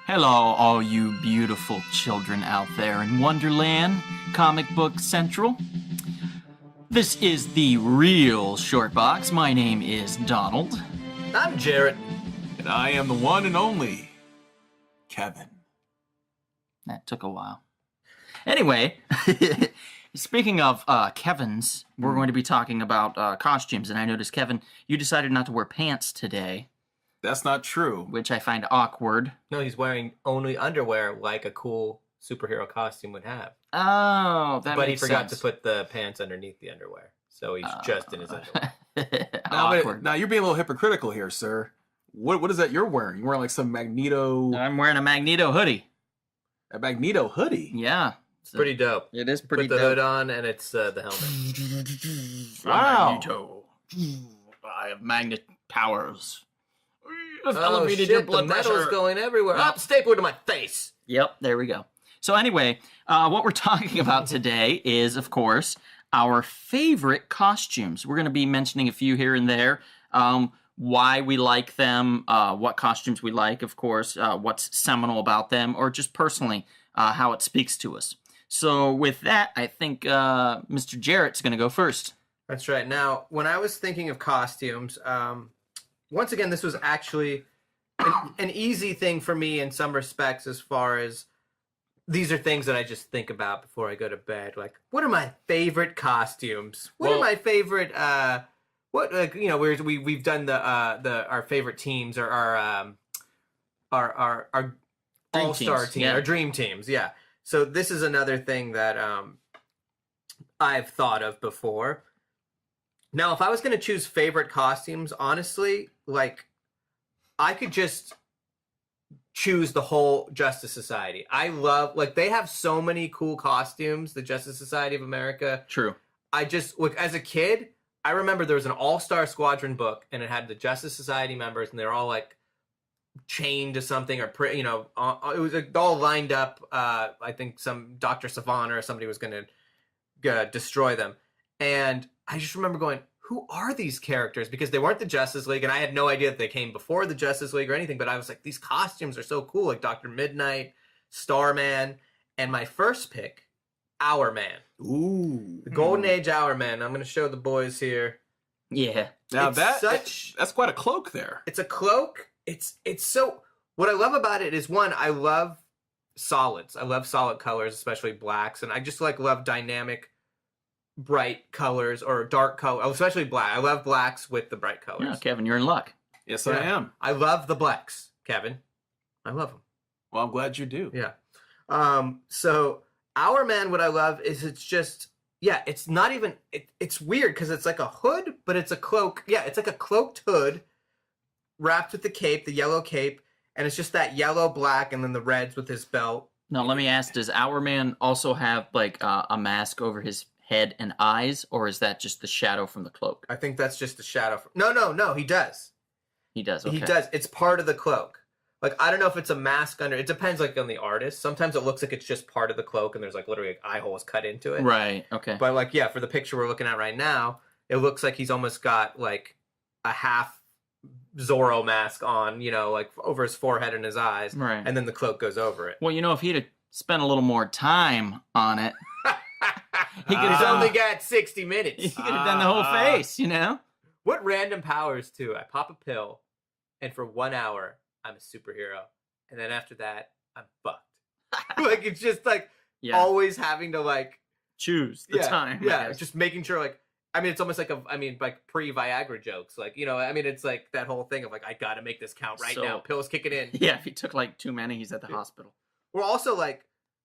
Hello, all you beautiful children out there in Wonderland, Comic Book Central. This is the real Short Box. My name is Donald. I'm Jarrett. And I am the one and only Kevin. That took a while. Anyway, speaking of Kevin's, we're going to be talking about costumes. And I noticed, Kevin, you decided not to wear pants today, That's not true. which I find awkward. No, he's wearing only underwear like a cool superhero costume would have. Oh, that But he makes forgot sense. to put the pants underneath the underwear. So he's just in his underwear. Awkward. Now you're being a little hypocritical here, sir. What is that you're wearing? You're wearing like some Magneto, I'm wearing a Magneto hoodie. a Magneto hoodie. Yeah. It's pretty dope. It is pretty Put the dope. hood on and it's the helmet. Wow. Magneto. I have magnet powers. Oh Elevated shit, your the blood metal's pressure. going everywhere. Yep. Up, staple to my face. Yep, there we go. So anyway, what we're talking about today is, of course, our favorite costumes. We're going to be mentioning a few here and there, why we like them, what costumes we like, of course, what's seminal about them, or just personally how it speaks to us. So with that, I think Mr. Jarrett's going to go first. That's right. Now, when I was thinking of costumes, once again, this was actually an easy thing for me in some respects, as far as these are things that I just think about before I go to bed. Like, what are my favorite costumes? What are my favorite? We've done the our favorite teams, or our Dream all-star teams, team, yeah. our dream teams. Yeah. So this is another thing that I've thought of before. Now, if I was going to choose favorite costumes, honestly, like, I could just choose the whole Justice Society. I love, like, they have so many cool costumes, the Justice Society of America. True. I just, look, as a kid, I remember there was an All-Star Squadron book, and it had the Justice Society members, and they're all, like, chained to something, or, it was like, all lined up. I think some Dr. Savannah or somebody was going to destroy them. And I just remember going, who are these characters? Because they weren't the Justice League, and I had no idea that they came before the Justice League or anything, but I was like, these costumes are so cool, like Dr. Midnight, Starman, and my first pick, Our Man. Ooh. The Golden Age Our Man. I'm going to show the boys here. Yeah. Now It's that's quite a cloak there. It's a cloak. It's so, what I love about it is, one, I love solids. I love solid colors, especially blacks, and I just love dynamic, bright colors, or dark color, especially black. I love blacks with the bright colors. Yeah, Kevin, you're in luck. Yes, I am. I love the blacks, Kevin. I love them. Well, I'm glad you do. Yeah. So Our Man, what I love is it's just, it's not even, it's weird because it's like a hood, but it's a cloak. Yeah, it's like a cloaked hood wrapped with the cape, the yellow cape, and it's just that yellow, black, and then the reds with his belt. Now, let me ask, does Our Man also have, like, a mask over his head and eyes, or is that just the shadow from the cloak? I think that's just the shadow. No, he does. He does, okay. He does. It's part of the cloak. Like, I don't know if it's a mask under, it depends, like, on the artist. Sometimes it looks like it's just part of the cloak, and there's, like, literally, like, eye holes cut into it. Right, okay. But, like, yeah, for the picture we're looking at right now, it looks like he's almost got, like, a half Zorro mask on, like, over his forehead and his eyes. Right. And then the cloak goes over it. Well, if he'd have spent a little more time on it, he could have He's done, only got 60 minutes. he could have done the whole face, What random powers, too? I pop a pill, and for 1 hour, I'm a superhero. And then after that, I'm fucked. Like, it's just, like, Yeah. always having to, like... Choose the time. I Yeah, guess. just making sure, like... I mean, it's almost like like pre-Viagra jokes. Like, it's like that whole thing of, like, I gotta make this count right now. Pills kicking in. Yeah, if he took, like, too many, he's at the hospital. Or also, like,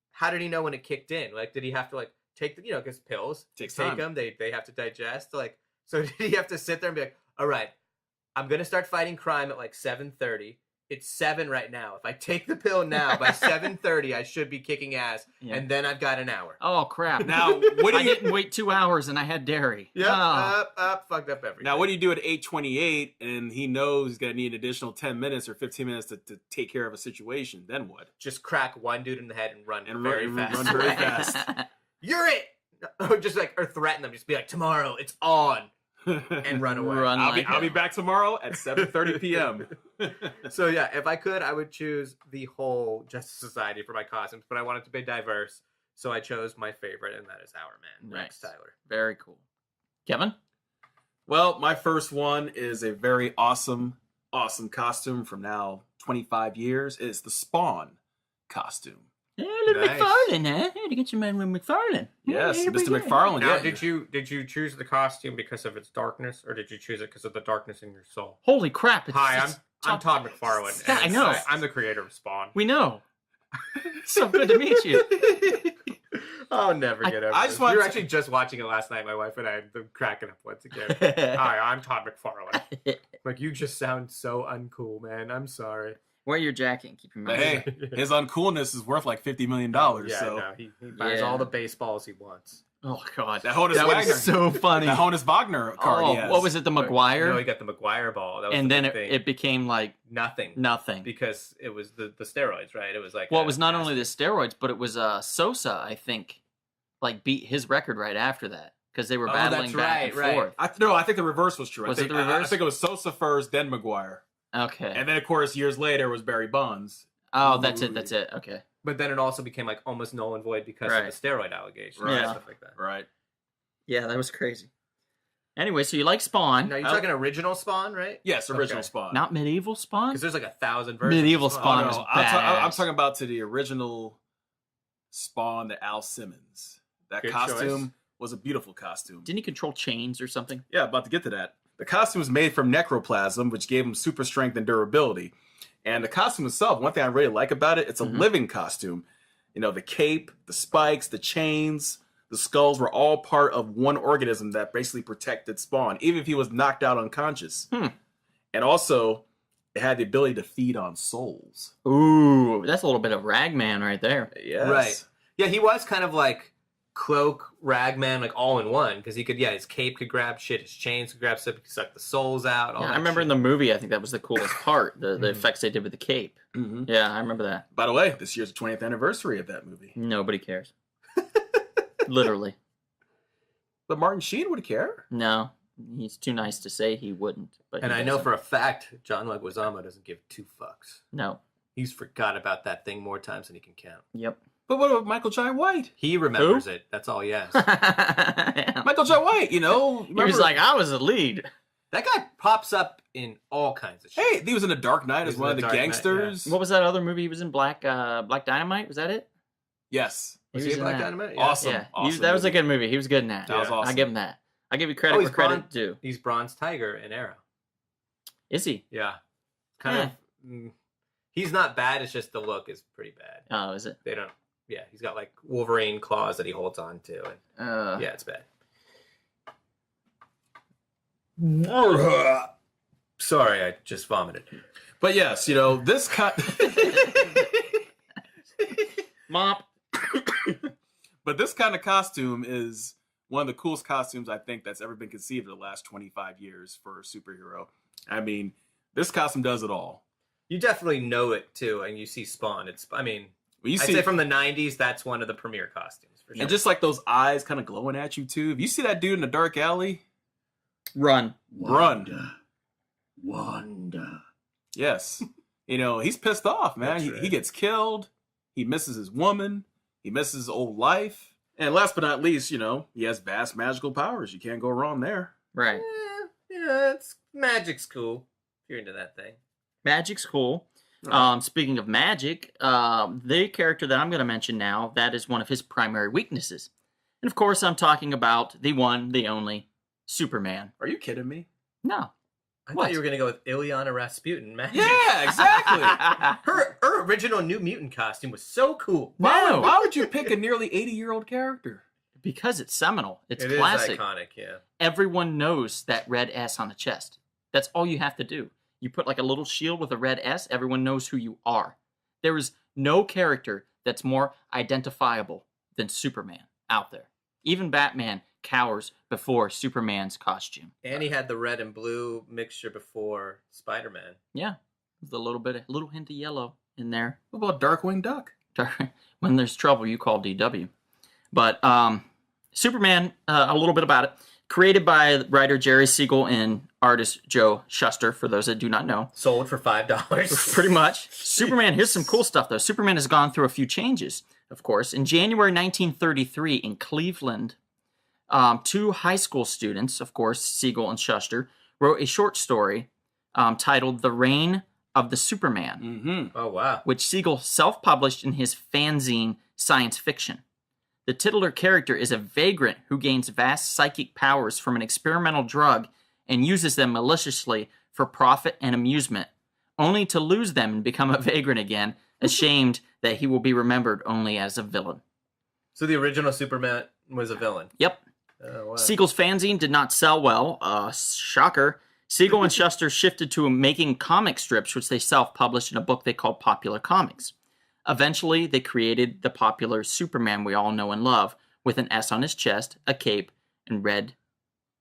how did he know when it kicked in? Like, did he have to, like, take the... because pills, Takes take time. them, they have to digest. Like, so did he have to sit there and be like, all right, I'm gonna start fighting crime at, like, 7:30. It's 7 right now. If I take the pill now, by 7:30, I should be kicking ass, and then I've got an hour. Oh, crap. Now, what do I you didn't wait 2 hours and I had dairy. Yep, Oh. fucked up everything. now? What do you do at 8:28, and he knows he's gonna need an additional 10 minutes or 15 minutes to take care of a situation? Then what? Just crack one dude in the head and run And very run fast. very fast. You're it! Or just, like, or threaten them. Just be like, tomorrow, it's on. and run away. Run like I'll be hell. back tomorrow at 7:30 p.m. So yeah, if I could, I would choose the whole Justice Society for my costumes, but I wanted to be diverse, so I chose my favorite, and that is Our Man, Rex Nice. Tyler. Very cool. Kevin? Well, my first one is a very awesome costume from now 25 years. It's the Spawn costume. Yeah, little Nice. McFarlane, huh? Had to get your man with McFarlane. Yes, Yeah, Mr. yeah. McFarlane. Now, Yeah. did you choose the costume because of its darkness, or did you choose it because of the darkness in your soul? Holy crap. It's Hi, just I'm Todd McFarlane. Yeah, and I know. I'm the creator of Spawn. We know. So good to meet you. I'll never get over I this. just We wanted were to- actually just watching it last night, my wife and I, and I'm cracking up once again. Hi, I'm Todd McFarlane. Like, you just sound so uncool, man. I'm sorry. Wear your jacket and keep your But mouth hey, shut. his uncoolness is worth like $50 million. Yeah, So no, he buys Yeah. all the baseballs he wants. Oh, God. that Honus That Wagner, was so funny. that Honus Wagner card. Oh, he has. what was it? The McGuire? No, he got the McGuire ball. That was And the then big thing. it became like nothing. nothing. Because it was the steroids, right? It was like Well, it was not only the steroids, but it was Sosa, I think, like beat his record right after that because they were Oh, battling that's back right, and right. forth. I think the reverse was true. Was I it think, the I reverse? think it was Sosa first, then McGuire. Okay. And then, of course, years later was Barry Bonds. Oh, that's it. That's it. Okay. But then it also became like almost null and void because Right. of the steroid allegations Right. and Yeah. stuff like that. Right. Yeah, that was crazy. Anyway, so you like Spawn? Now you're talking original Spawn, right? Yes, original Okay. Spawn. Not medieval Spawn? Because there's like 1,000 versions. Medieval of Spawn no, was I'm badass. talking about to the original Spawn, the Al Simmons. That Good costume choice. was a beautiful costume. Didn't he control chains or something? Yeah, about to get to that. The costume was made from necroplasm, which gave him super strength and durability. And the costume itself, one thing I really like about it, it's a Mhm. living costume. You know, the cape, the spikes, the chains, the skulls were all part of one organism that basically protected Spawn, even if he was knocked out unconscious. Hmm. And also, it had the ability to feed on souls. Ooh, that's a little bit of Ragman right there. Yes. Right. Yeah, he was kind of like cloak, ragman, like all in one. Because he could, his cape could grab shit, his chains could grab stuff, he could suck the souls out. All Yeah, that I remember shit. in the movie, I think that was the coolest part, the Mhm. effects they did with the cape. hmm Yeah, I remember that. By the way, this year's the 20th anniversary of that movie. Nobody cares. Literally. But Martin Sheen would care. No, he's too nice to say he wouldn't. But And he I know doesn't. for a fact, John Leguizamo doesn't give two fucks. No. He's forgot about that thing more times than he can count. Yep. But what about Michael Jai White? He remembers it. That's all he has. Yeah. Michael Jai White, you know. He was like, I was the lead. That guy pops up in all kinds of shit. hey, he was in The Dark Knight He as was one in of the The Dark Knight, gangsters. What was that other movie he was in? Black Dynamite? Was that it? Yes. Was He he was in in Black that. Dynamite? Awesome. Yeah, awesome that was a movie. good movie. He was good in that. That was awesome. I give him that. I give you credit Oh, where he's credit Bond. due. He's Bronze Tiger in Arrow. Is he? Yeah. Kind of. He's not bad. It's just the look is pretty bad. Oh, is it? They don't. Yeah, he's got like Wolverine claws that he holds on to, and yeah, it's bad. Sorry, I just vomited. But yes, you know, this cut. Mop. But this kind of costume is one of the coolest costumes I think that's ever been conceived in the last 25 years for a superhero. I mean, this costume does it all. You definitely know it too, and you see Spawn. When you I'd see say from the '90s, that's one of the premier costumes for sure. and just like those eyes kind of glowing at you too. If you see that dude in the dark alley, Run. run. Wanda. Yes. You know, he's pissed off, man. That's He right. gets killed. He misses his woman. He misses his old life. And last but not least, you know, he has vast magical powers. You can't go wrong there. Right. Yeah, it's magic's cool if you're into that thing. Magic's cool. Speaking of magic, the character that I'm going to mention now, that is one of his primary weaknesses. And of course, I'm talking about the one, the only, Superman. Are you kidding me? No. I What? thought you were gonna go with Ilyana Rasputin. Magic. Yeah, exactly. Her original New Mutant costume was so cool. No. Why would you pick a nearly 80-year-old character? Because it's seminal. It's It is classic. iconic, yeah. Everyone knows that red S on the chest. That's all you have to do. You put like a little shield with a red S, everyone knows who you are. There is no character that's more identifiable than Superman out there. Even Batman cowers before Superman's costume. And he had the red and blue mixture before Spider-Man. Yeah, with a little hint of yellow in there. What about Darkwing Duck? When there's trouble, you call DW. But Superman, a little bit about it. Created by writer Jerry Siegel and artist Joe Shuster, for those that do not know. Sold for $5. Pretty much. Superman, here's some cool stuff, though. Superman has gone through a few changes, of course. In January 1933, in Cleveland, two high school students, of course, Siegel and Shuster, wrote a short story titled The Reign of the Superman, Mm-hmm. Oh, wow. which Siegel self-published in his fanzine Science Fiction. The titular character is a vagrant who gains vast psychic powers from an experimental drug and uses them maliciously for profit and amusement, only to lose them and become a vagrant again, ashamed that he will be remembered only as a villain. So the original Superman was a villain. Yep. Oh, wow. Siegel's fanzine did not sell well. Shocker. Siegel and Shuster shifted to making comic strips, which they self-published in a book they called Popular Comics. Eventually, they created the popular Superman we all know and love, with an S on his chest, a cape, and red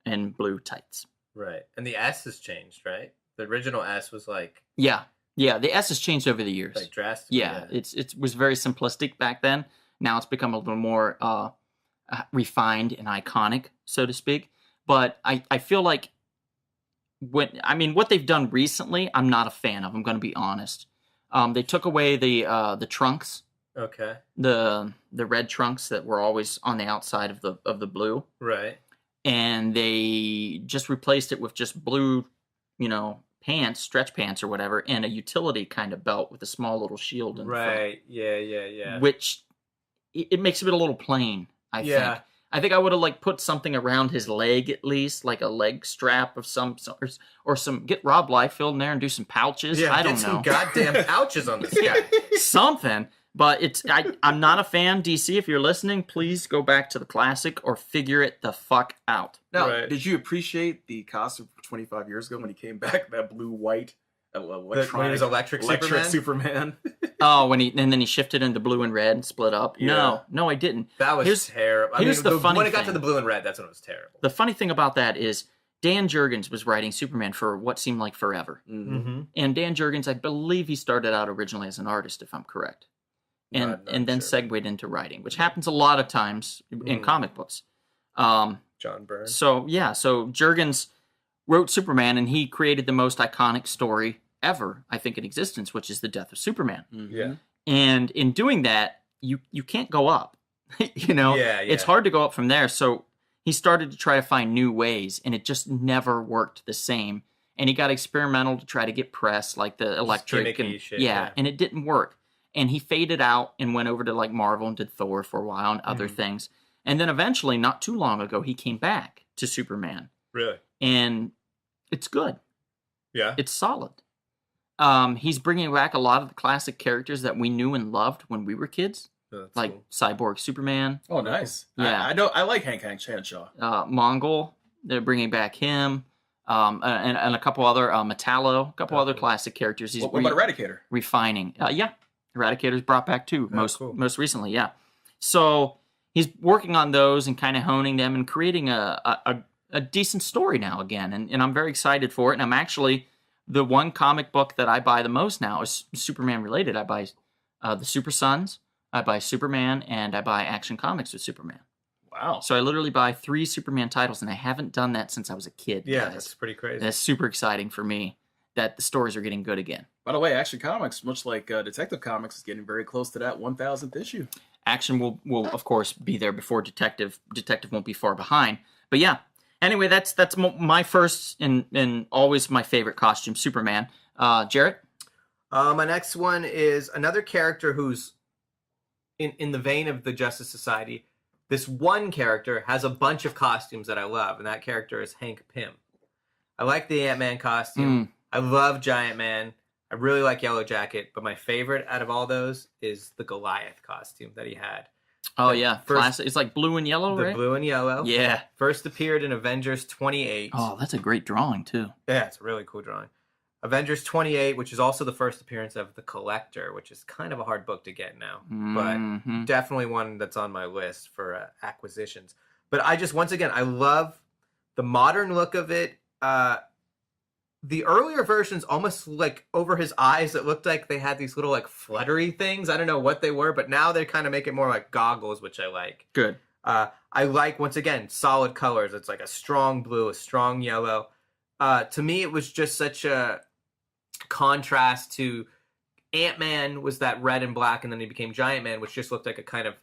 and blue tights. Right. And the S has changed, right? The original S was like Yeah. The S has changed over the years. drastically. Yeah, it was very simplistic back then. Now it's become a little more refined and iconic, so to speak. But I feel like what they've done recently, I'm not a fan of. I'm going to be honest. They took away the trunks, Okay. the red trunks that were always on the outside of the blue, Right. and they just replaced it with just blue, pants, stretch pants or whatever, and a utility kind of belt with a small little shield in the front. Right. Yeah. Which it makes it a little plain, I Yeah. think. I think I would have put something around his leg at least, like a leg strap of some or some, get Rob Liefeld in there and do some pouches. Yeah, I don't get know. some goddamn pouches on this guy. Something. But I'm not a fan, DC. If you're listening, please go back to the classic or figure it the fuck out. Now, Right. did you appreciate the costume 25 years ago when he came back? That blue-white When he was electric Superman. Oh, and then he shifted into blue and red and split up. Yeah. No, I didn't. That was terrible. here's the funny when it got to thing. the blue and red, that's when it was terrible. The funny thing about that is Dan Jurgens was writing Superman for what seemed like forever. Mm-hmm. And Dan Jurgens, I believe he started out originally as an artist, if I'm correct. And Not then sure. segued into writing, which happens a lot of times in comic books. John Byrne. So Jurgens wrote Superman, and he created the most iconic story ever, I think, in existence, which is the death of Superman. Mm-hmm. Yeah. And in doing that, you can't go up. Yeah. It's hard to go up from there. So he started to try to find new ways, and it just never worked the same. And he got experimental to try to get press, like the electric gimmicky and shit, yeah, yeah. and it didn't work. And he faded out and went over to Marvel and did Thor for a while and other things. And then eventually, not too long ago, he came back to Superman, Really? and it's good. Yeah. It's solid. He's bringing back a lot of the classic characters that we knew and loved when we were kids, That's like cool. Cyborg Superman, Oh, nice. Yeah. I know. I like Hank Henshaw. Mongol. They're bringing back him, and a couple other Metallo, a couple other classic characters. He's What about Eradicator? refining. Yeah, Eradicator's brought back too. Cool. Most recently, yeah. So he's working on those and kind of honing them and creating a decent story now again, and I'm very excited for it. And I'm actually, the one comic book that I buy the most now is Superman related. I buy the Super Sons, I buy Superman, and I buy Action Comics with Superman. Wow. So I literally buy 3 Superman titles, and I haven't done that since I was a kid. Yeah, guys. that's pretty crazy. That's super exciting for me that the stories are getting good again. By the way, Action Comics, much like Detective Comics, is getting very close to that 1,000th issue. Action will of course be there before Detective. Detective won't be far behind. But yeah. Anyway, that's my first and always my favorite costume, Superman. Jarrett? My next one is another character who's in the vein of the Justice Society. This one character has a bunch of costumes that I love, and that character is Hank Pym. I like the Ant-Man costume. I love Giant Man. I really like Yellow Jacket, but my favorite out of all those is the Goliath costume that he had. Oh, The yeah. first- Classic. It's like blue and yellow, The right? blue and yellow. Yeah. First appeared in Avengers 28. Oh, that's a great drawing, too. Yeah, it's a really cool drawing. Avengers 28, which is also the first appearance of the Collector, which is kind of a hard book to get now, but Mhm. definitely one that's on my list for acquisitions. But I just, once again, I love the modern look of it. The earlier versions almost like over his eyes, it looked like they had these little like fluttery things. I don't know what they were, but now they kind of make it more like goggles, which I like. Good. I like, once again, solid colors. It's like a strong blue, a strong yellow. To me, it was just such a contrast to Ant-Man was that red and black, and then he became Giant Man, which just looked like a kind of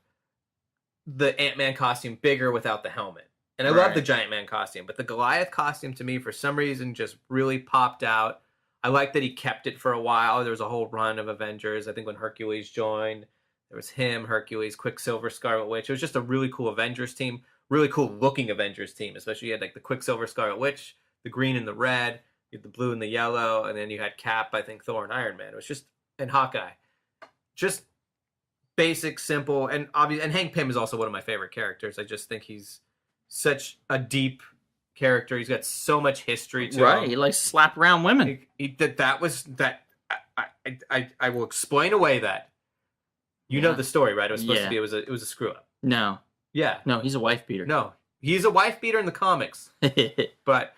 the Ant-Man costume bigger without the helmet. And I love the Giant Man costume, but the Goliath costume to me, for some reason, just really popped out. I like that he kept it for a while. There was a whole run of Avengers. I think when Hercules joined, there was him, Hercules, Quicksilver, Scarlet Witch. It was just a really cool Avengers team, really cool looking Avengers team, especially you had like the Quicksilver, Scarlet Witch, the green and the red, you had the blue and the yellow, and then you had Cap, I think Thor and Iron Man. It was just, and Hawkeye. Just basic, simple, and obvious. And Hank Pym is also one of my favorite characters. I just think he's such a deep character. He's got so much history to him. Right, he likes to slap around women. I will explain away that. You know the story, right? It was supposed to be. It was a screw up. No. Yeah. No, he's a wife beater. No, he's a wife beater in the comics. But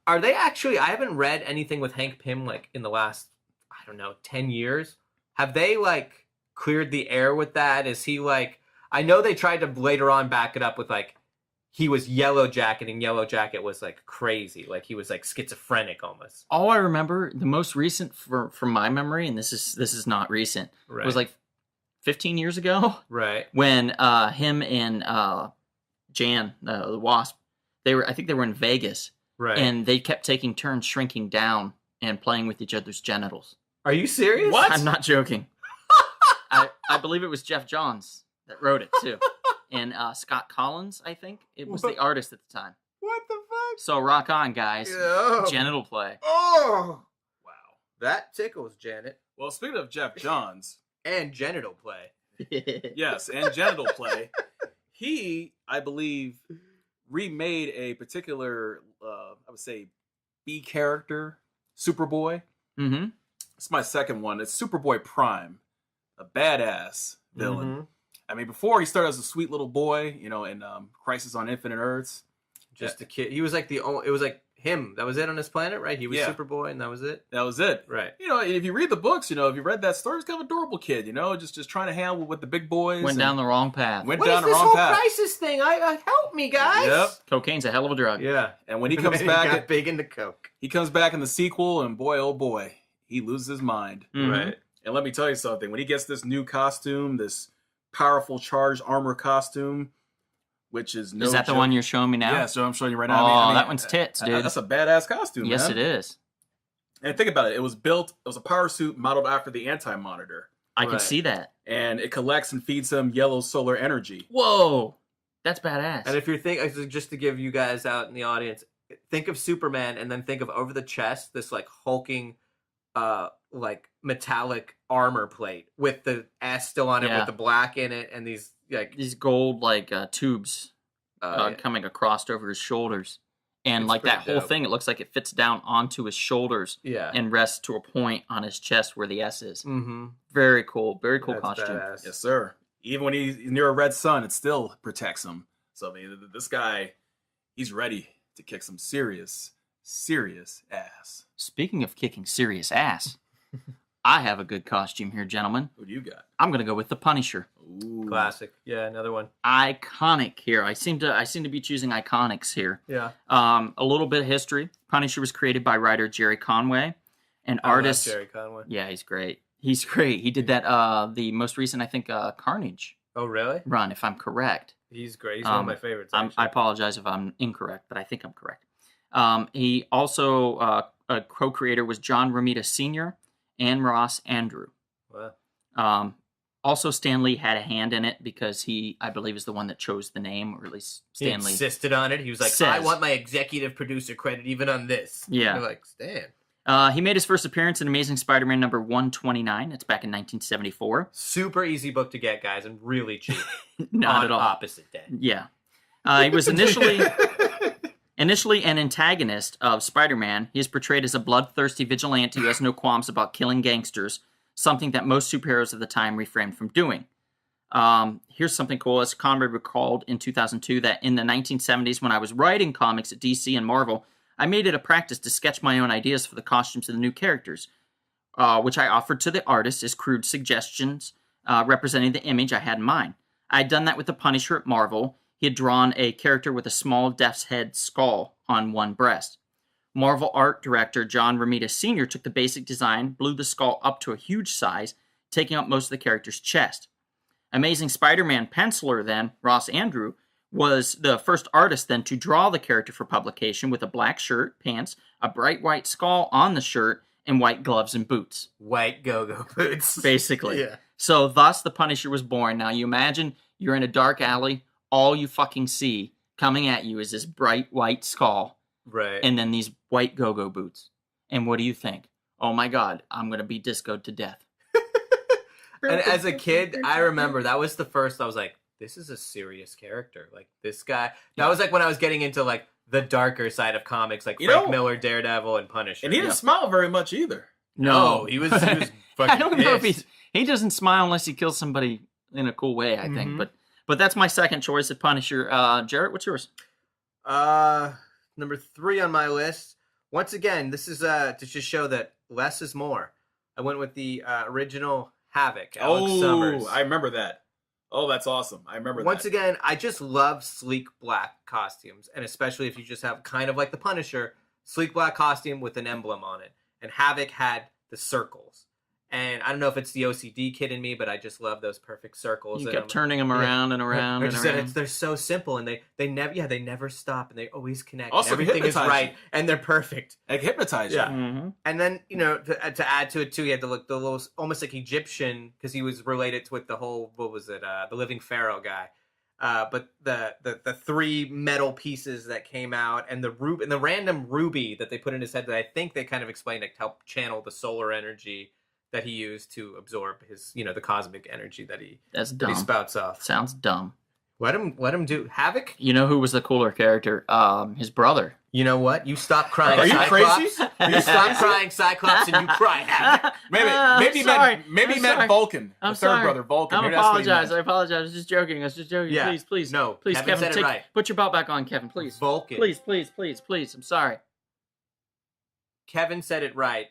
are they actually? I haven't read anything with Hank Pym like in the last, I don't know, 10 years. Have they like cleared the air with that? Is he like? I know they tried to later on back it up with like he was Yellow Jacket, and Yellow Jacket was like crazy, like he was like schizophrenic almost. All I remember, the most recent from my memory, and this is not recent, was like 15 years ago, right? When him and Jan, the Wasp, I think they were in Vegas, right? And they kept taking turns shrinking down and playing with each other's genitals. Are you serious? What? I'm not joking. I believe it was Jeff Johns that wrote it too, and Scott Collins, I think it was the artist at the time. What the fuck? So rock on, guys. Yeah. Genital play. Oh, wow, that tickles, Janet. Well, speaking of Jeff Johns. And genital play. Yes, and genital play. He, I believe, remade a particular, I would say, B character, Superboy. Mm-hmm. It's my second one. It's Superboy Prime, a badass villain. Mm-hmm. I mean, before he started as a sweet little boy, in Crisis on Infinite Earths. Just a kid. He was like it was like him. That was it on his planet, right? He was Superboy, and that was it? That was it. Right. If you read the books, if you read that story, he's kind of an adorable kid, just trying to handle with the big boys. Went down the wrong path. What is this whole crisis thing? Help me, guys. Yep. Cocaine's a hell of a drug. Yeah. And when he comes back, got big into coke. He comes back in the sequel, and boy, oh boy, he loses his mind. Mm-hmm. Right. And let me tell you something. When he gets this new costume, this powerful charged armor costume, which is no Is that joke. the one you're showing me now? Yeah, so I'm showing you right now. Oh, I mean, that one's tits, dude. That's a badass costume, yes, man. it is. And think about it. It was a power suit modeled after the Anti-Monitor. I can see that. And it collects and feeds him yellow solar energy. Whoa. That's badass. And if you're thinking, just to give you guys out in the audience, think of Superman and then think of over the chest, this like hulking, like metallic armor plate with the S still on it, with the black in it, and these gold tubes coming across over his shoulders, and it's like that whole thing, it looks like it fits down onto his shoulders, and rests to a point on his chest where the S is. Mm-hmm. Very cool costume. Badass. Yes, sir. Even when he's near a red sun, it still protects him. So I mean, this guy, he's ready to kick some serious ass. Speaking of kicking serious ass, I have a good costume here, gentlemen. Who do you got? I'm gonna go with the Punisher. Ooh. Classic. Yeah, another one. Iconic here. I seem to be choosing iconics here. Yeah. A little bit of history. Punisher was created by writer Jerry Conway, and artist Jerry Conway. Yeah, he's great. He's great. He did that. The most recent, I think, Carnage. Oh, really? Run, if I'm correct. He's great. He's one of my favorites. I apologize if I'm incorrect, but I think I'm correct. He also a co-creator was John Romita Sr. and Ross Andrew. Wow. Also, Stan Lee had a hand in it because he, I believe, is the one that chose the name, or at least Stan Lee insisted on it. He was like, I want my executive producer credit even on this. Yeah. You're like, Stan. He made his first appearance in Amazing Spider-Man number 129. It's back in 1974. Super easy book to get, guys, and really cheap. Not at all. Opposite day. Yeah. He was initially an antagonist of Spider-Man. He is portrayed as a bloodthirsty vigilante who has no qualms about killing gangsters, something that most superheroes of the time refrained from doing. Here's something cool. As Conrad recalled in 2002, that in the 1970s, when I was writing comics at DC and Marvel, I made it a practice to sketch my own ideas for the costumes of the new characters, which I offered to the artists as crude suggestions representing the image I had in mind. I had done that with the Punisher at Marvel. he had drawn a character with a small death's head skull on one breast. Marvel art director John Romita Sr. took the basic design, blew the skull up to a huge size, taking up most of the character's chest. Amazing Spider-Man penciler then, Ross Andrew, was the first artist then to draw the character for publication with a black shirt, pants, a bright white skull on the shirt, and white gloves and boots. White go-go boots. Basically. Yeah. So thus the Punisher was born. Now you imagine you're in a dark alley, all you fucking see coming at you is this bright white skull. Right. And then these white go-go boots. And what do you think? Oh my God, I'm going to be discoed to death. And as a kid, I remember that was the first, I was like, this is a serious character. Like, this guy, that was like when I was getting into like the darker side of comics, like Frank Miller, Daredevil, and Punisher. And he didn't smile very much either. No, he was fucking I don't know if pissed. he doesn't smile unless he kills somebody in a cool way, I think. But that's my second choice at Punisher. Jarrett, what's yours? Number 3 on my list. Once again, this is to just show that less is more. I went with the original Havoc, Alex Summers. I remember that. Oh, that's awesome. I remember that. Once again, I just love sleek black costumes, and especially if you just have kind of like the Punisher, sleek black costume with an emblem on it. And Havoc had the circles. And I don't know if it's the OCD kid in me, but I just love those perfect circles. You kept turning them around and around and around. They're so simple, and they never stop, and they always connect. Also, and everything is right, and they're perfect. Like hypnotize you. Yeah. Mm-hmm. And then, to add to it too, he had to look the little, almost like Egyptian, because he was related with the whole, what was it, the Living Pharaoh guy. But the 3 metal pieces that came out, and the random ruby that they put in his head, that I think they kind of explained to help channel the solar energy that he used to absorb his, the cosmic energy that he spouts off. Sounds dumb. Let him do Havoc. You know who was the cooler character? His brother. You know what? You stop crying. Are you Cyclops. crazy? You stop crying, Cyclops, and you cry Havoc. Maybe he meant Vulcan. I'm the third sorry. brother, Vulcan. I Maybe that's what he apologize. meant. I apologize. I was just joking. Yeah. Please. No, Please, Kevin Kevin, said it right. put your belt back on, Kevin, please. Vulcan. Please. I'm sorry. Kevin said it right.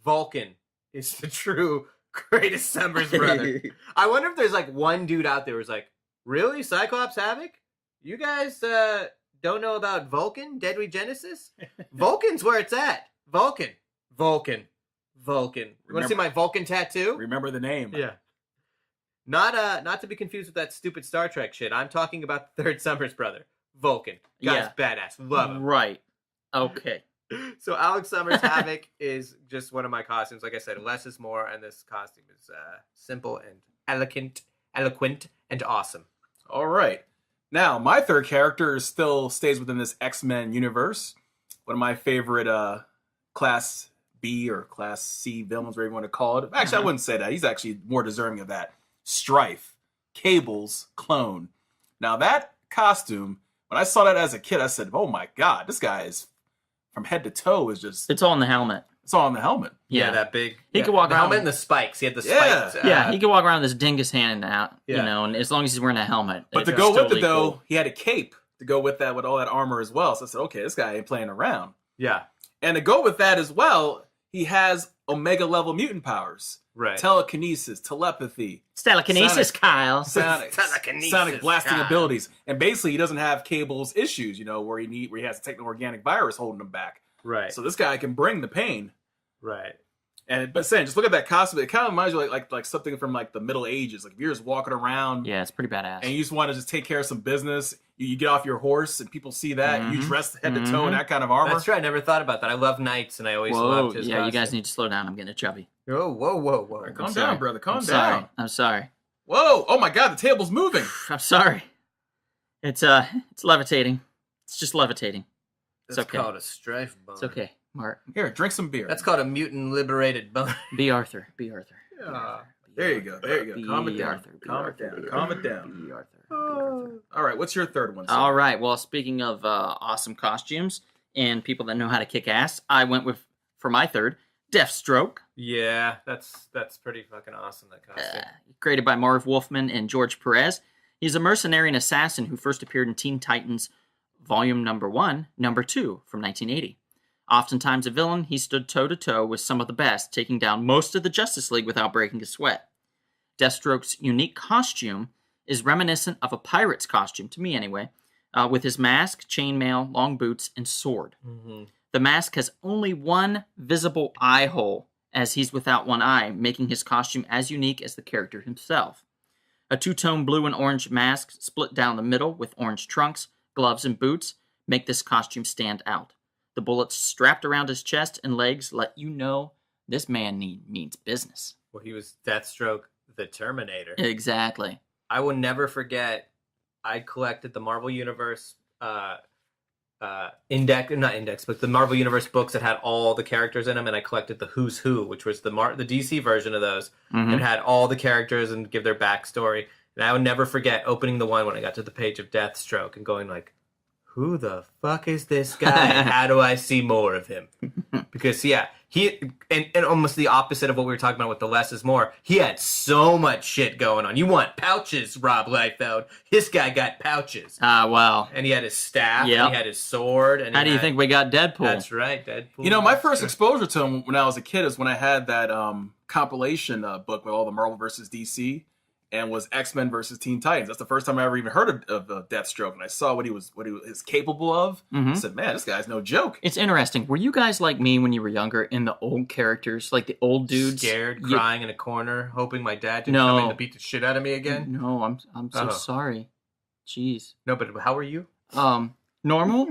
Vulcan is the true greatest Summers brother. I wonder if there's like one dude out there who's like, really? Cyclops Havoc? You guys don't know about Vulcan? Deadly Genesis? Vulcan's where it's at. Vulcan. You want to see my Vulcan tattoo? Remember the name. Yeah. Not to be confused with that stupid Star Trek shit. I'm talking about the third Summers brother. Vulcan. Guy's badass. Love him. Right. Okay. So Alex Summers Havoc is just one of my costumes. Like I said, less is more, and this costume is simple and eloquent and awesome. All right. Now, my third character still stays within this X-Men universe. One of my favorite Class B or Class C villains, whatever you want to call it. Actually, I wouldn't say that. He's actually more deserving of that. Strife. Cable's clone. Now, that costume, when I saw that as a kid, I said, oh my God, this guy is, from head to toe, is just... It's all in the helmet. It's all on the helmet. Yeah, that big... He could walk the around... helmet and the spikes. He had the Yeah. spikes. he could walk around with this dingus hand out, and as long as he's wearing a helmet. But to go with it, though, he had a cape to go with that, with all that armor as well. So I said, okay, this guy ain't playing around. Yeah. And to go with that as well, he has Omega-level mutant powers. Right. Telekinesis, telepathy. Telekinesis, Kyle. Sonic blasting God. abilities. And basically, he doesn't have Cable's issues, where he has to take the organic virus holding him back. Right. So this guy can bring the pain. Right. But saying, just look at that costume. It kind of reminds you like something from like the Middle Ages. Like if you're just walking around, Yeah, it's pretty badass. and you just want to just take care of some business. You get off your horse, and people see that you dress head to toe in that kind of armor. That's right. I never thought about that. I love knights, and I always Whoa, loved his yeah, you costume. guys need to slow down. I'm getting a chubby. Oh, whoa. Calm sorry. down, brother. Calm I'm down. sorry. I'm sorry. Whoa! Oh my God, the table's moving. I'm sorry. It's levitating. It's just levitating. That's okay. called a strife bone. It's okay, Mark. Here, drink some beer. That's called a mutant liberated bone. Be Arthur. There you go. Calm it down. Calm it down. Be Arthur. All right, what's your third one? All right. Well, speaking of awesome costumes and people that know how to kick ass, I went with, for my third, Deathstroke. Yeah, that's pretty fucking awesome, that costume. Created by Marv Wolfman and George Perez. He's a mercenary and assassin who first appeared in Teen Titans Volume Number 1, Number 2 from 1980. Oftentimes a villain, he stood toe-to-toe with some of the best, taking down most of the Justice League without breaking a sweat. Deathstroke's unique costume is reminiscent of a pirate's costume, to me anyway, with his mask, chainmail, long boots, and sword. Mm-hmm. The mask has only one visible eye hole, as he's without one eye, making his costume as unique as the character himself. A two-tone blue and orange mask split down the middle with orange trunks, gloves, and boots make this costume stand out. The bullets strapped around his chest and legs let you know this man means business. Well, he was Deathstroke, the Terminator. Exactly. I will never forget. I collected the Marvel Universe not index, but the Marvel Universe books that had all the characters in them, and I collected the Who's Who, which was the DC version of those, and had all the characters and give their backstory. And I would never forget opening the one when I got to the page of Deathstroke and going like, who the fuck is this guy? How do I see more of him? Because he and almost the opposite of what we were talking about with the less is more. He had so much shit going on. You want pouches, Rob Liefeld. This guy got pouches. Wow. And he had his staff, Yep. and he had his sword. And How do you think we got Deadpool? That's right, Deadpool. You know, my first exposure to him when I was a kid is when I had that compilation book with all the Marvel versus DC, and was X-Men versus Teen Titans. That's the first time I ever even heard of Deathstroke, and I saw what he was capable of. I said, man, this guy's no joke. It's interesting. Were you guys like me when you were younger in the old characters, like the old dudes? Scared, crying in a corner, hoping my dad didn't come in to beat the shit out of me again? No, I'm so sorry. Jeez. No, but how are you? Normal.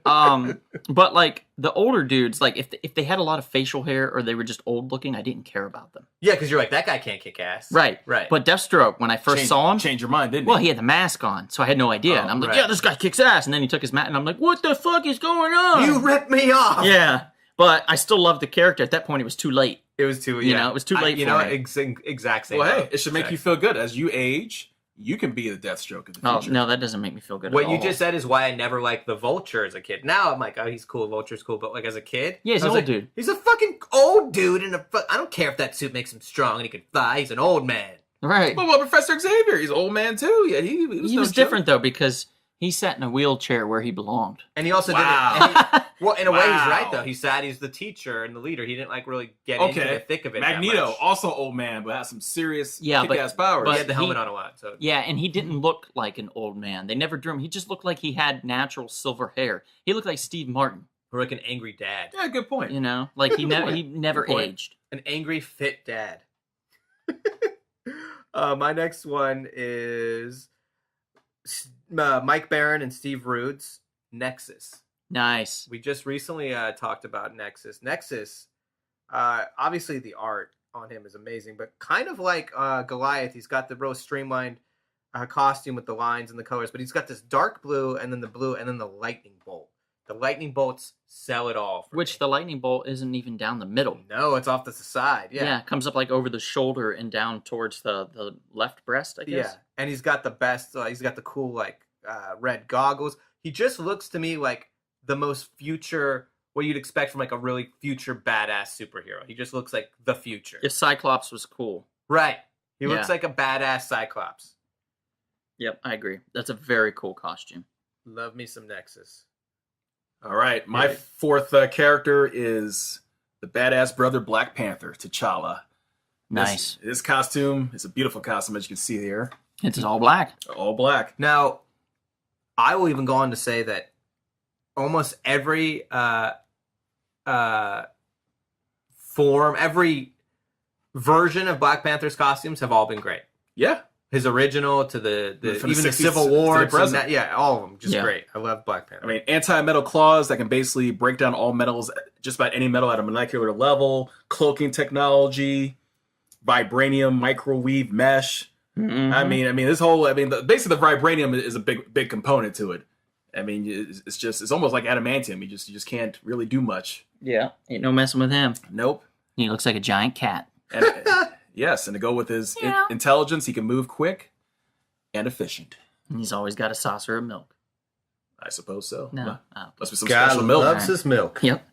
But like the older dudes, like if they had a lot of facial hair or they were just old looking, I didn't care about them. Yeah, because you're like, that guy can't kick ass. Right. But Deathstroke, when I first saw him, changed your mind, didn't well, he had the mask on, so I had no idea. And I'm like, yeah, this guy kicks ass. And then he took his mask, and I'm like, what the fuck is going on? You ripped me off. Yeah. But I still loved the character. At that point, it was too late. It was too, You know, it was too late for me. Exact same. Well, hey, it should make you feel good. As you age, you can be the Deathstroke in the Oh, future. no, that doesn't make me feel good What at all. you just said is why I never liked the Vulture as a kid. Now I'm like, oh, he's cool. Vulture's cool. But like as a kid, Yeah, he's I an was old like, dude. He's a fucking old dude. I don't care if that suit makes him strong and he can fly. He's an old man. Right. Well, Professor Xavier, he's an old man too. Yeah, he was different, though, because he sat in a wheelchair where he belonged. And he also Wow. well, in a way, he's right, Wow. though. He's sad he's the teacher and the leader. He didn't, like, really get into the thick of it that Magneto, much. also old man, but has some serious Yeah, kick-ass powers. He had the helmet on a lot. So. Yeah, and he didn't look like an old man. They never drew him. He just looked like he had natural silver hair. He looked like Steve Martin. Or like an angry dad. Yeah, good point. You know? Like he never Good point. aged. An angry, fit dad. My next one is Mike Barron and Steve Rude's Nexus. Nice. We just recently talked about Nexus. Nexus, obviously the art on him is amazing, but kind of like Goliath, he's got the real streamlined costume with the lines and the colors, but he's got this dark blue and then the blue and then the lightning bolt. The lightning bolts sell it all. Which the lightning bolt isn't even down the middle. No, it's off to the side. Yeah. It comes up like over the shoulder and down towards the left breast, I guess. Yeah, and he's got the best. He's got the cool like red goggles. He just looks to me like the most future, what you'd expect from like a really future badass superhero. He just looks like the future. If Cyclops was cool. Right. He Yeah. looks like a badass Cyclops. Yep, I agree. That's a very cool costume. Love me some Nexus. All right, my fourth character is the badass brother Black Panther, T'Challa. Nice. This costume is a beautiful costume, as you can see here. It's all black. All black. Now, I will even go on to say that almost every form, every version of Black Panther's costumes have all been great. Yeah. His original to the From even the 60s Civil to War, the present. all of them just Yeah. great. I love Black Panther. I mean, anti-metal claws that can basically break down all metals, just about any metal at a molecular level, cloaking technology, vibranium, microwave mesh. Mm-hmm. I mean, basically the vibranium is a big component to it. I mean, it's almost like adamantium. You just can't really do much. Yeah, ain't no messing with him. Nope. He looks like a giant cat. And, yes, and to go with his intelligence, he can move quick and efficient. And he's always got a saucer of milk. I suppose so. No. Must Oh. be some special milk. loves his milk. Yep.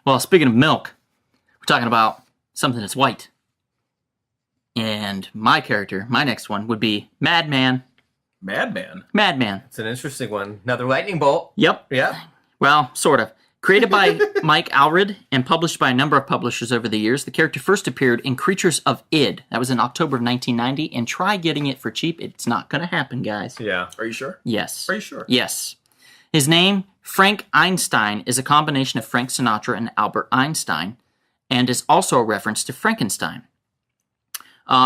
Well, speaking of milk, we're talking about something that's white. And my next one would be Madman. Madman. Madman. It's an interesting one. Another lightning bolt. Yep. Yeah. Well, sort of. Created by Mike Allred and published by a number of publishers over the years, the character first appeared in Creatures of Id. That was in October of 1990, and try getting it for cheap. It's not going to happen, guys. Yeah. Are you sure? Yes. Are you sure? Yes. His name, Frank Einstein, is a combination of Frank Sinatra and Albert Einstein, and is also a reference to Frankenstein.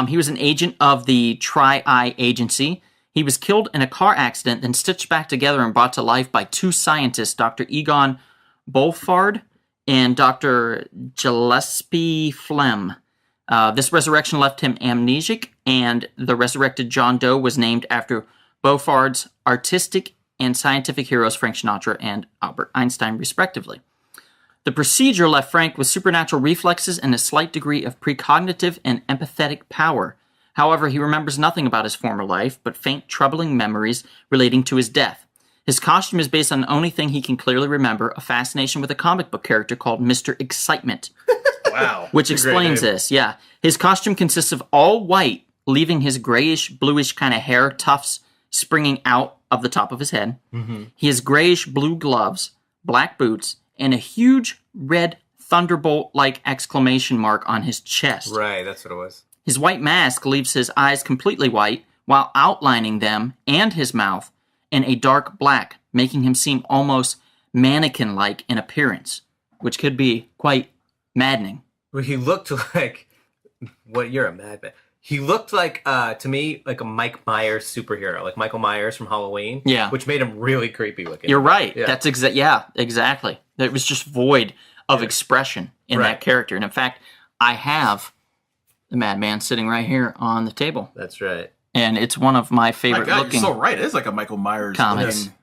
He was an agent of the Tri-Eye Agency. He was killed in a car accident, then stitched back together and brought to life by two scientists, Dr. Egon Bolfard and Dr. Gillespie Flem. This resurrection left him amnesic, and the resurrected John Doe was named after Bolfard's artistic and scientific heroes Frank Sinatra and Albert Einstein, respectively. The procedure left Frank with supernatural reflexes and a slight degree of precognitive and empathetic power. However, he remembers nothing about his former life, but faint, troubling memories relating to his death. His costume is based on the only thing he can clearly remember, a fascination with a comic book character called Mr. Excitement. Wow. Which explains this, yeah. His costume consists of all white, leaving his grayish, bluish kind of hair tufts springing out of the top of his head. Mm-hmm. He has grayish-blue gloves, black boots, and a huge red thunderbolt-like exclamation mark on his chest. Right, that's what it was. His white mask leaves his eyes completely white, while outlining them and his mouth in a dark black, making him seem almost mannequin-like in appearance, which could be quite maddening. Well, he looked like... You're a madman. He looked like, to me, like a Mike Myers superhero, like Michael Myers from Halloween. Yeah. Which made him really creepy looking. You're right. Yeah. That's exactly. It was just void of expression in that character. And in fact, I have the Madman sitting right here on the table. That's right. And it's one of my favorite My God, looking you're so right. It is like a Michael Myers comics. looking-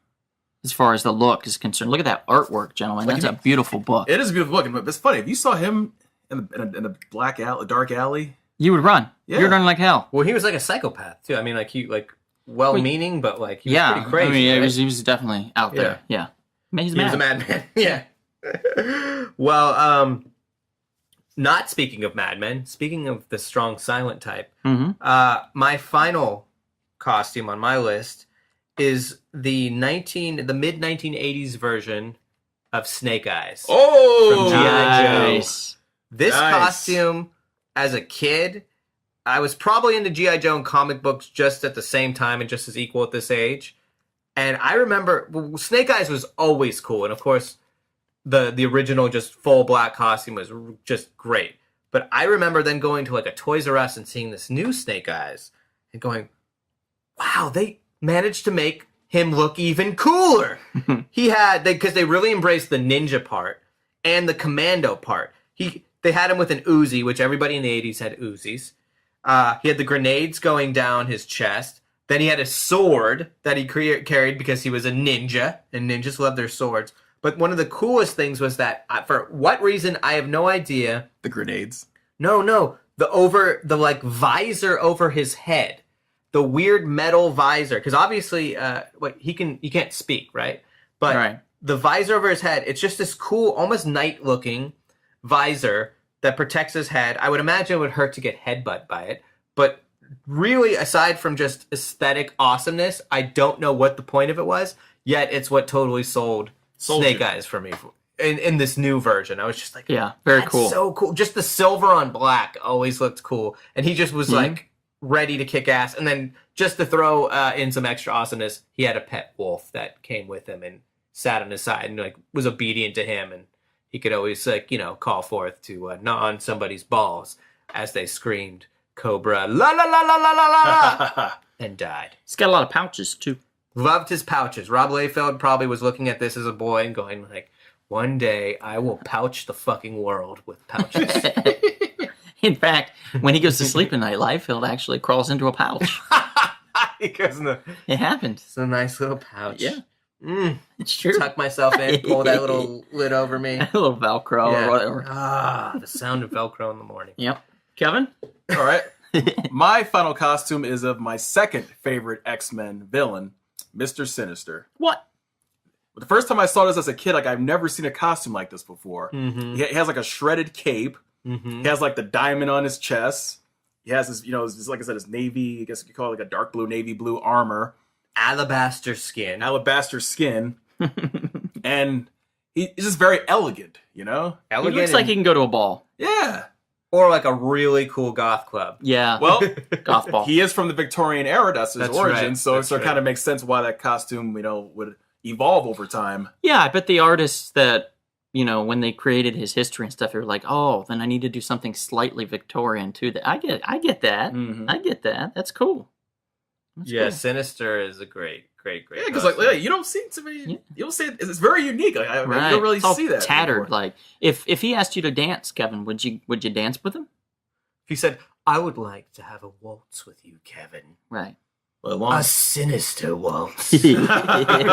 As far as the look is concerned. Look at that artwork, gentlemen. That's a beautiful book. It is a beautiful book. But it's funny. If you saw him in a black alley, a dark alley, You would run. Yeah. You'd run like hell. Well, he was like a psychopath, too. I mean, like, well-meaning, but, like, he was Yeah. pretty crazy. I mean, right? he was definitely out there. Yeah. I mean, he's He was a madman. Yeah. Well, not speaking of madmen, speaking of the strong silent type, my final costume on my list is the mid-1980s version of Snake Eyes. oh, From G.I. Joe. Nice. This Nice. costume, as a kid, I was probably into G.I. Joe and comic books just at the same time and just as equal at this age. And I remember Snake Eyes was always cool. And of course, the original just full black costume was just great. But I remember then going to like a Toys R Us and seeing this new Snake Eyes and going, wow, they managed to make him look even cooler. Because they really embraced the ninja part and the commando part. They had him with an Uzi, which everybody in the 80s had Uzis. He had the grenades going down his chest. Then he had a sword that he carried because he was a ninja, and ninjas love their swords. But one of the coolest things was that, for what reason, I have no idea. the grenades. No, the like visor over his head, the weird metal visor. Because obviously, you can't speak, right? But Right. the visor over his head, it's just this cool, almost knight-looking visor that protects his head. I would imagine it would hurt to get headbutt by it, but really, aside from just aesthetic awesomeness, I don't know what the point of it was. Yet it's what totally sold Snake you. Eyes for me in this new version. I was just like, Yeah, very that's cool. so cool. Just the silver on black always looked cool, and he just was like ready to kick ass. And then just to throw in some extra awesomeness, he had a pet wolf that came with him and sat on his side and like was obedient to him, and he could always call forth to gnaw on somebody's balls as they screamed "Cobra la la la la la la la la" and died. He's got a lot of pouches, too. Loved his pouches. Rob Liefeld probably was looking at this as a boy and going like, one day I will pouch the fucking world with pouches. In fact, when he goes to sleep at night, Liefeld actually crawls into a pouch. He goes in It happened. it's a nice little pouch. Yeah. It's true. Tuck myself in, pull that little lid over me. A little Velcro or whatever. The sound of Velcro in the morning. Yep. Kevin? All right. My final costume is of my second favorite X-Men villain, Mr. Sinister. What? The first time I saw this as a kid, I've never seen a costume like this before. Mm-hmm. He has a shredded cape. Mm-hmm. He has the diamond on his chest. He has his, like I said, his navy, I guess you could call it a dark blue, navy blue armor. Alabaster skin. Alabaster skin. And he's just very elegant, you know? He Elegant looks like he can go to a ball. Yeah. or like a really cool goth club. Yeah. Well, Golf ball. he is from the Victorian era. That's his origin. right. So That's it right. kind of makes sense why that costume, would evolve over time. Yeah, I bet the artists that, when they created his history and stuff, they were like, oh, then I need to do something slightly Victorian too. That I get that. Mhm. I get that. That's cool. That's Yeah, cool. Sinister is a great. Yeah, because you don't see too many. Yeah. You don't see it. It's very unique. You Right. don't really It's all see that. tattered. before. Like if he asked you to dance, Kevin, would you dance with him? He said, "I would like to have a waltz with you, Kevin. Right. Well, A long- sinister waltz." yeah,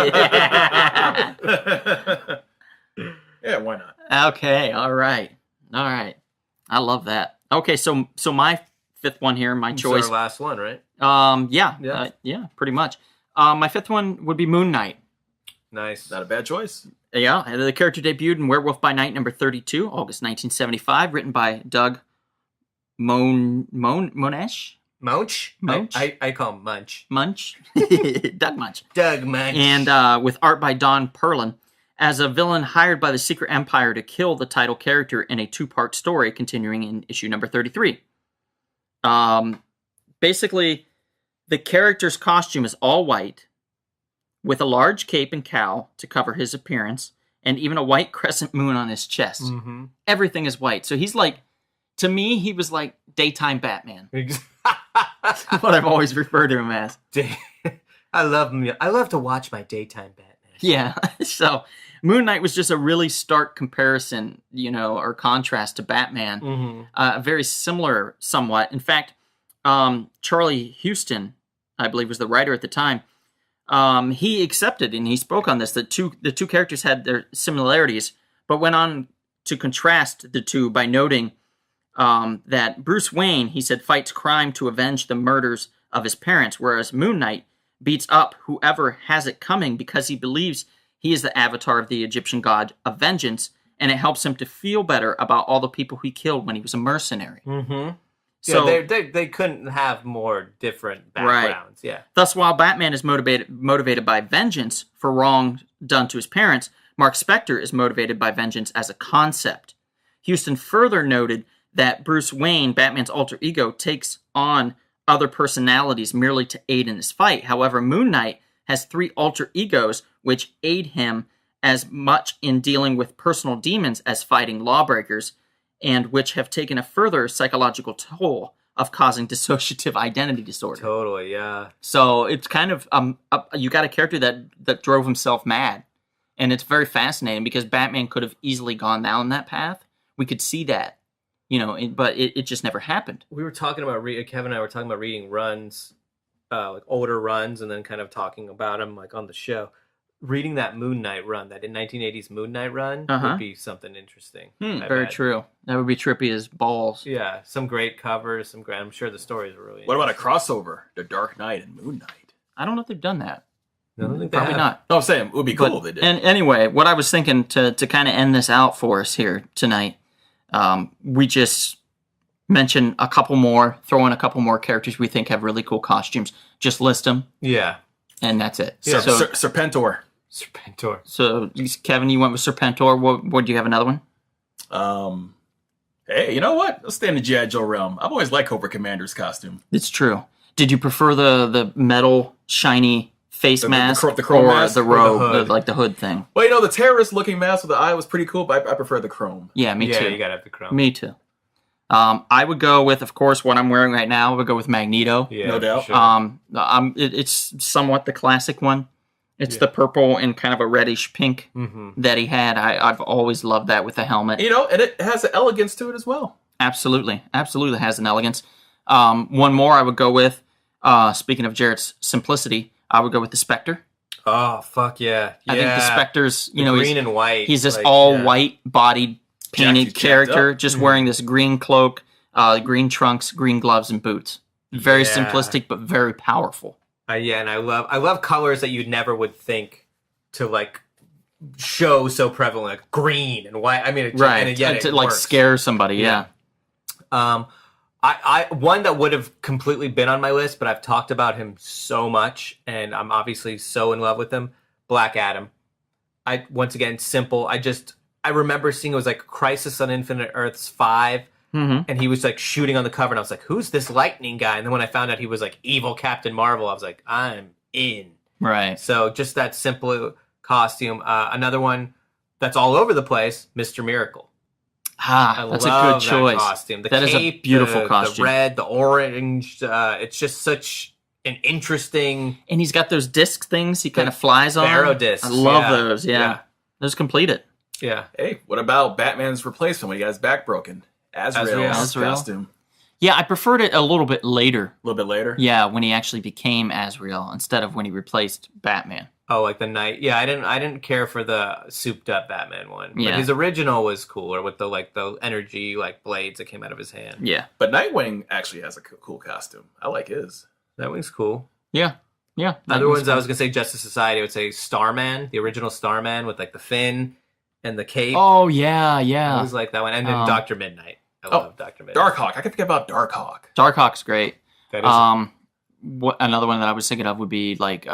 why not? Okay. All right. I love that. Okay. So my fifth one here, my It's choice. our last one, right? Yeah, pretty much. My fifth one would be Moon Knight. Nice. Not a bad choice. Yeah, the character debuted in Werewolf by Night number 32, August 1975, written by Doug Monesh? Munch? Munch? I call him Munch. Munch? Doug Munch. Doug Munch. And with art by Don Perlin, as a villain hired by the Secret Empire to kill the title character in a two-part story continuing in issue number 33. Basically, the character's costume is all white, with a large cape and cowl to cover his appearance, and even a white crescent moon on his chest. Mm-hmm. Everything is white. So he's like, to me, he was like daytime Batman. That's what I've always referred to him as. I love him. I love to watch my daytime Batman. Yeah. So Moon Knight was just a really stark comparison, or contrast to Batman. Mm-hmm. Very similar somewhat. In fact, Charlie Huston, I believe, was the writer at the time. He accepted, and he spoke on this, that the two characters had their similarities, but went on to contrast the two by noting that Bruce Wayne, he said, fights crime to avenge the murders of his parents, whereas Moon Knight beats up whoever has it coming because he believes he is the avatar of the Egyptian god of vengeance, and it helps him to feel better about all the people he killed when he was a mercenary. Mm-hmm. So, yeah, they couldn't have more different backgrounds. Yeah. thus, while Batman is motivated by vengeance for wrong done to his parents, Mark Spector is motivated by vengeance as a concept. Houston further noted that Bruce Wayne, Batman's alter ego, takes on other personalities merely to aid in his fight. However, Moon Knight has 3 alter egos which aid him as much in dealing with personal demons as fighting lawbreakers, and which have taken a further psychological toll of causing dissociative identity disorder. Totally, yeah. So it's kind of you got a character that drove himself mad, and it's very fascinating because Batman could have easily gone down that path. We could see that, but it just never happened. We were talking about Kevin and I were talking about reading runs, like older runs, and then kind of talking about them like on the show. Reading that Moon Knight run, that in 1980s Moon Knight run, would be something interesting. I Very bet. true. That would be trippy as balls. Yeah, some great covers, I'm sure the stories are really. What about a interesting. crossover? The Dark Knight and Moon Knight. I don't know if they've done that. No, I don't think they Probably have. not. No, I'm saying it would be cool But- if they did. And anyway, what I was thinking to kind of end this out for us here tonight, we just mention a couple more, throw in a couple more characters we think have really cool costumes. Just list them, Yeah, and that's it. Yeah. Serpentor. Serpentor. So Kevin, you went with Serpentor. What do you have another one? Hey, you know what? Let's stay in the G.I. Joe realm. I've always liked Cobra Commander's costume. It's true. Did you prefer the metal shiny face mask the chrome or mask the or the robe, hood? like the hood thing? Well, the terrorist-looking mask with the eye was pretty cool, but I prefer the chrome. Yeah, me Yeah, too. you gotta have the chrome. Me too. I would go with, of course, what I'm wearing right now. I would go with Magneto. Yeah, No doubt. for Sure. It's somewhat the classic one. It's the purple and kind of a reddish pink Mm-hmm. that he had. I've always loved that with the helmet. And it has an elegance to it as well. Absolutely has an elegance. One more I would go with. Speaking of Jarrett's simplicity, I would go with the Spectre. Oh fuck yeah! I think the Spectre's, The green and white. he's this like, all yeah. white bodied painted Jacked character, up. just wearing this green cloak, green trunks, green gloves, and boots. Very Yeah. simplistic, but very powerful. Yeah, and I love colors that you never would think to like show so prevalent, like green and white. I mean, and yet to it like works. scare somebody. Yeah. I one that would have completely been on my list, but I've talked about him so much, and I'm obviously so in love with him. Black Adam. once again, simple. I remember seeing it was like Crisis on Infinite Earths 5. And he was like shooting on the cover, and I was like, "Who's this Lightning guy?" And then when I found out he was like evil Captain Marvel, I was like, "I'm in." Right. So just that simple costume. Another one that's all over the place, Mr. Miracle. That's a good choice. Costume. The that cape, is a beautiful costume. The red, the orange. It's just such an interesting. And he's got those disc things he kind of flies on. Barrow discs. I love those. Yeah. Those complete it. Yeah. Hey, what about Batman's replacement when he got his back broken? Azrael's costume. Yeah, I preferred it a little bit later. A little bit later? Yeah, when he actually became Azrael instead of when he replaced Batman. Oh, like the night. Yeah, I didn't care for the souped up Batman one. But Yeah. his original was cooler with the energy blades that came out of his hand. Yeah. But Nightwing actually has a cool costume. I like his. That wing's cool. Yeah. Yeah. Other ones I was gonna say Justice Society, I would say Starman, the original Starman with like the fin and the cape. Oh yeah, I yeah. always like that one. And then Dr. Midnight. I love Dr. Midnight. Darkhawk. I can forget about Darkhawk. Darkhawk's great. That is What another one that I was thinking of would be like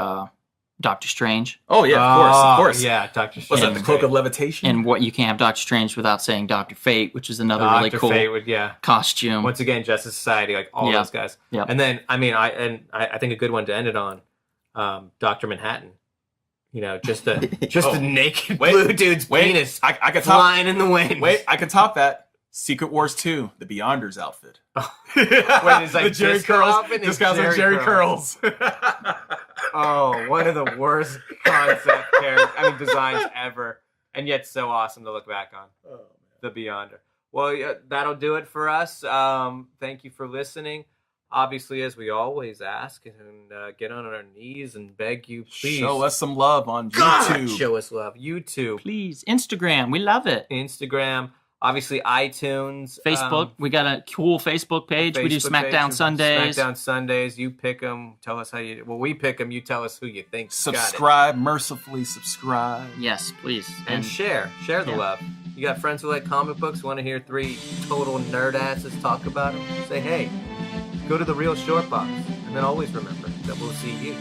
Doctor Strange. Oh yeah, of course. Yeah, Doctor Strange. What's that? The Cloak of Levitation. And what you can't have Doctor Strange without saying Doctor Fate, which is another really Dr. cool Fate would, costume. Once again, Justice Society, like all those guys. Yeah. And then I think a good one to end it on, Dr. Manhattan. You know, just a naked blue dude's penis I can flying in the wind. Wait, I can top that. Secret Wars 2, the Beyonders outfit. Wait, it's like the Jerry disco curls. outfit This is guy's like Jerry curls. Oh, one of the worst concept designs ever, and yet so awesome to look back on. Oh, man. The Beyonder. Well, yeah, that'll do it for us. Thank you for listening. Obviously, as we always ask and get on our knees and beg you, please Show us some love on God, YouTube. show us love. YouTube, Please, Instagram, we love it. Instagram, obviously iTunes, Facebook, we got a cool Facebook page. We do Facebook SmackDown page, Sundays. SmackDown Sundays. You pick them. Tell us how you. Well, we pick them. You tell us who you think. Got it. Subscribe, mercifully subscribe. Yes, please. And share the love. You got friends who like comic books, want to hear three total nerd asses talk about them? Say, hey, go to the Real Short Box, and then always remember that we'll see you